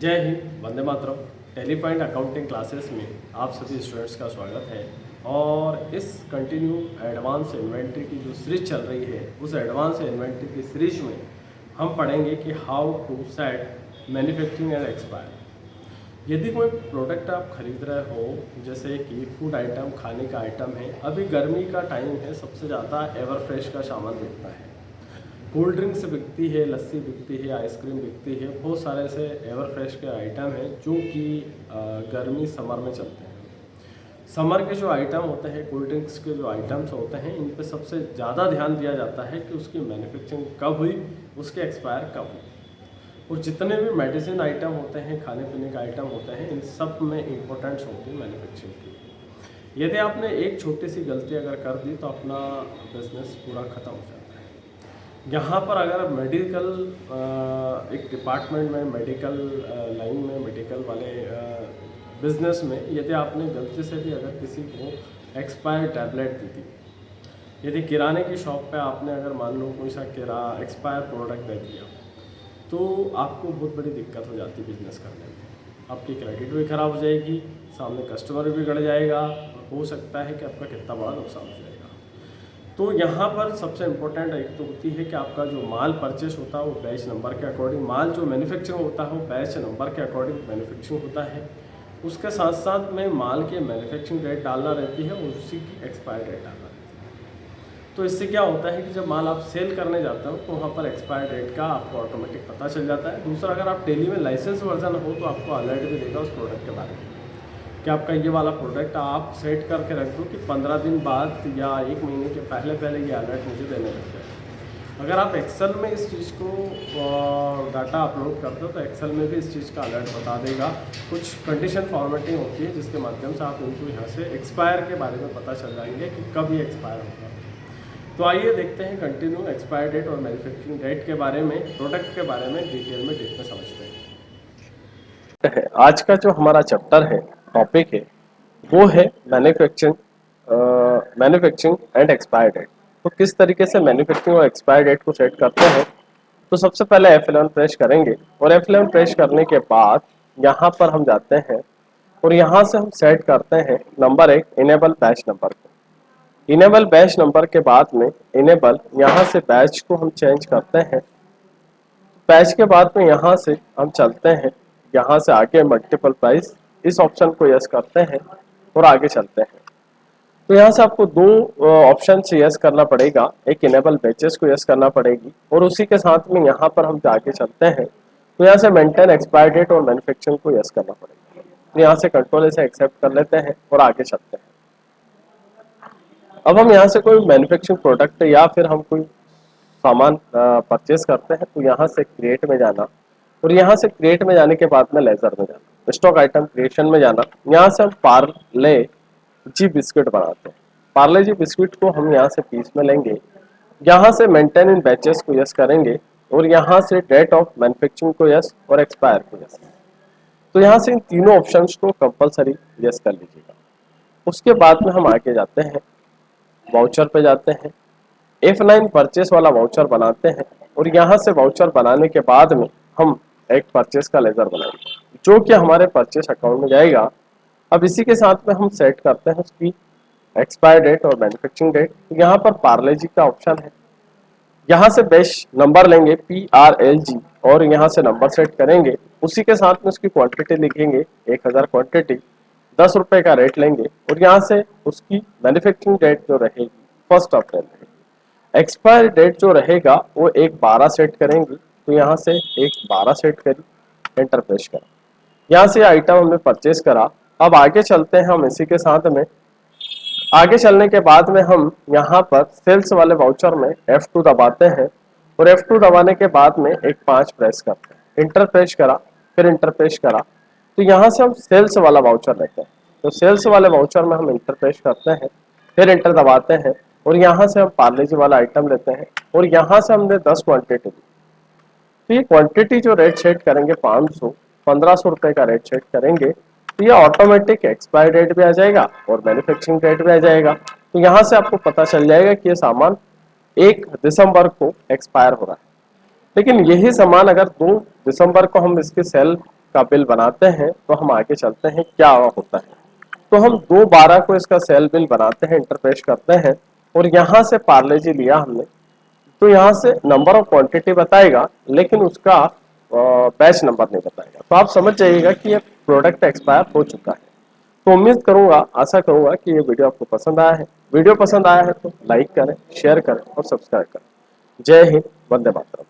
जय Hind, Vande Mataram. टेलीपॉइंट accounting classes में आप सभी स्टूडेंट्स का स्वागत है। और इस कंटिन्यू एडवांस इन्वेंट्री की जो सीरीज चल रही है, उस एडवांस इन्वेंट्री की सीरीज में हम पढ़ेंगे कि how to set manufacturing and expire. यदि कोई प्रोडक्ट आप खरीद रहे हो, जैसे कि फूड आइटम, खाने का आइटम है, अभी गर्मी का टाइम है, सबसे ज़्यादा एवर फ्रेश का सामान बिकता है। कोल्ड ड्रिंक्स बिकती है, लस्सी बिकती है, आइसक्रीम बिकती है, बहुत सारे ऐसे एवर फ्रेश के आइटम हैं जो कि गर्मी समर में चलते हैं। समर के जो आइटम होते हैं, कोल्ड ड्रिंक्स के जो आइटम्स होते हैं, इन पे सबसे ज़्यादा ध्यान दिया जाता है कि उसकी मैन्युफैक्चरिंग कब हुई, उसके एक्सपायर कब हुई। और जितने भी मेडिसिन आइटम होते हैं, खाने पीने के आइटम होते हैं, इन सब में इम्पोर्टेंस होती है मैन्युफैक्चरिंग की। यदि आपने एक छोटी सी गलती अगर कर दी तो अपना बिजनेस पूरा ख़त्म हो जाता है। यहाँ पर अगर मेडिकल एक डिपार्टमेंट में, मेडिकल लाइन में, मेडिकल वाले बिजनेस में, यदि आपने गलती से भी अगर किसी को एक्सपायर टैबलेट दी थी, यदि किराने की शॉप पे आपने अगर मान लो कोई सा एक्सपायर प्रोडक्ट दे दिया, तो आपको बहुत बड़ी दिक्कत हो जाती है बिजनेस करने में। आपकी क्रेडिट भी ख़राब हो जाएगी, सामने कस्टमर भी बिगड़ जाएगा, और हो सकता है कि आपका कितना बड़ा नुकसान हो जाएगा। तो यहाँ पर सबसे इम्पोर्टेंट एक तो होती है कि आपका जो माल परचेस होता है वो बैच नंबर के अकॉर्डिंग, माल जो मैन्युफैक्चरिंग होता है वो बैच नंबर के अकॉर्डिंग मैन्युफैक्चरिंग होता है। उसके साथ साथ में माल के मैन्युफैक्चरिंग डेट डालना रहती है और उसी की एक्सपायर डेट डालना रहती है। तो इससे क्या होता है कि जब माल आप सेल करने जाते हो तो वहाँ पर एक्सपायर डेट का आपको ऑटोमेटिक पता चल जाता है। दूसरा, अगर आप डेली में लाइसेंस वर्जन हो तो आपको अलर्ट भी देगा उस प्रोडक्ट के बारे में कि आपका ये वाला प्रोडक्ट आप सेट करके रख दो कि 15 दिन बाद या 1 महीने के पहले पहले ये अलर्ट मुझे देने लग जाए। अगर आप एक्सेल में इस चीज़ को डाटा अपलोड करते हो तो एक्सेल में भी इस चीज़ का अलर्ट बता देगा। कुछ कंडीशन फॉर्मेटिंग होती है जिसके माध्यम से आप इनको यहाँ से एक्सपायर के बारे में पता चल जाएंगे कि कब ये एक्सपायर होगा। तो आइए देखते हैं कंटिन्यू एक्सपायर डेट और मैन्युफैक्चरिंग डेट के बारे में, प्रोडक्ट के बारे में डिटेल में डेट में समझते हैं। आज का जो हमारा चैप्टर है, टॉपिक है, वो है मैन्युफैक्चरिंग एंड एक्सपायर डेट। तो किस तरीके से मैन्युफैक्चरिंग और एक्सपायर डेट को सेट करते हैं। तो सबसे पहले F11 प्रेस करेंगे और F11 प्रेस करने के बाद यहाँ पर हम जाते हैं और यहाँ से हम सेट करते हैं नंबर 1 इनेबल बैच नंबर को। इनेबल बैच नंबर के बाद में इनेबल, यहाँ से बैच को हम चेंज करते हैं। बैच के बाद में यहाँ से हम चलते हैं, यहाँ से आगे मल्टीपल प्राइस, इस ऑप्शन को यस करते हैं और आगे चलते हैं। तो यहाँ से आपको दो ऑप्शन से यस करना पड़ेगा, एक इनेबल बैचेस को यस करना पड़ेगी और उसी के साथ में यहाँ पर हम आगे चलते हैं तो यहाँ से मेंटेन एक्सपायर डेट और मैन्युफैक्चरिंग को यस करना पड़ेगा। तो यहाँ से कंट्रोल से एक्सेप्ट कर लेते हैं और आगे चलते हैं। अब हम यहाँ से कोई मैन्युफैक्चरिंग प्रोडक्ट या फिर हम कोई सामान परचेस करते हैं तो यहाँ से क्रिएट में जाना और यहाँ से क्रिएट में जाने के बाद में लेजर में जाना, स्टॉक आइटम क्रिएशन में जाना। यहाँ से हम पार्ले जी बिस्किट बनाते हैं। पार्ले जी बिस्किट को हम यहाँ से पीस में लेंगे, यहाँ से मेंटेन इन बैचेस को यस करेंगे और यहाँ से डेट ऑफ मैन्युफैक्चरिंग को यस और एक्सपायर को यस। तो यहाँ से इन तीनों ऑप्शंस को कंपलसरी यस कर लीजिएगा। उसके बाद में हम आगे जाते हैं, वाउचर पे जाते हैं, F9 परचेस वाला वाउचर बनाते हैं और यहाँ से वाउचर बनाने के बाद में हम एक परचेस का लेजर बनाएंगे जो कि हमारे परचेस अकाउंट में जाएगा। अब इसी के साथ में हम सेट करते हैं उसकी एक्सपायर डेट और मैन्युफैक्चरिंग डेट। तो यहाँ पर पार्ले जी का ऑप्शन है, यहाँ से बैच नंबर लेंगे PRLG और यहाँ से नंबर सेट करेंगे। उसी के साथ में उसकी क्वांटिटी लिखेंगे 1000 क्वांटिटी, 10 रुपए का रेट लेंगे और यहाँ से उसकी मैन्युफैक्चरिंग डेट जो रहेगी 1 अप्रैल रहेगी। एक्सपायर डेट जो रहेगा वो 1/12 सेट करेंगे। तो यहाँ से 1/12 सेट करी, एंटर प्रेस करा। यहाँ से आइटम हमने परचेस करा। अब आगे चलते हैं हम इसी के साथ में। आगे चलने के बाद में हम यहाँ पर सेल्स वाले वाउचर में F2 दबाते हैं और F2 दबाने के बाद में 1/5 प्रेस करते हैं, इंटर प्रेस करा, फिर इंटर प्रेस करा। तो यहाँ से हम सेल्स वाला वाउचर लेते हैं। तो सेल्स वाले वाउचर में हम इंटर प्रेस करते हैं, फिर इंटर दबाते हैं और यहाँ से हम पार्ले जी वाला आइटम लेते हैं और यहाँ से हमने 10 क्वांटिटी ली। तो ये क्वांटिटी जो रेट सेट करेंगे 500, 1500 रुपए का रेट सेट करेंगे। तो ये ऑटोमेटिक एक्सपायर डेट भी आ जाएगा और मैन्युफैक्चरिंग डेट भी आ जाएगा। तो यहाँ से आपको पता चल जाएगा कि ये सामान 1 दिसंबर को एक्सपायर हो रहा है। लेकिन यही सामान अगर 2 दिसंबर को हम इसके सेल का बिल बनाते हैं तो हम आगे चलते हैं क्या होता है। तो हम 2/12 को इसका सेल बिल बनाते हैं, इंटरफेस करते हैं और यहाँ से पार्ले जी लिया हमने, तो यहाँ से नंबर ऑफ क्वांटिटी बताएगा लेकिन उसका बैच नंबर नहीं बताएगा। तो आप समझ जाइएगा कि ये प्रोडक्ट एक्सपायर हो चुका है। तो उम्मीद करूंगा, आशा करूंगा कि ये वीडियो आपको पसंद आया है। वीडियो पसंद आया है तो लाइक करें, शेयर करें और सब्सक्राइब करें। जय हिंद, वंदे मातरम।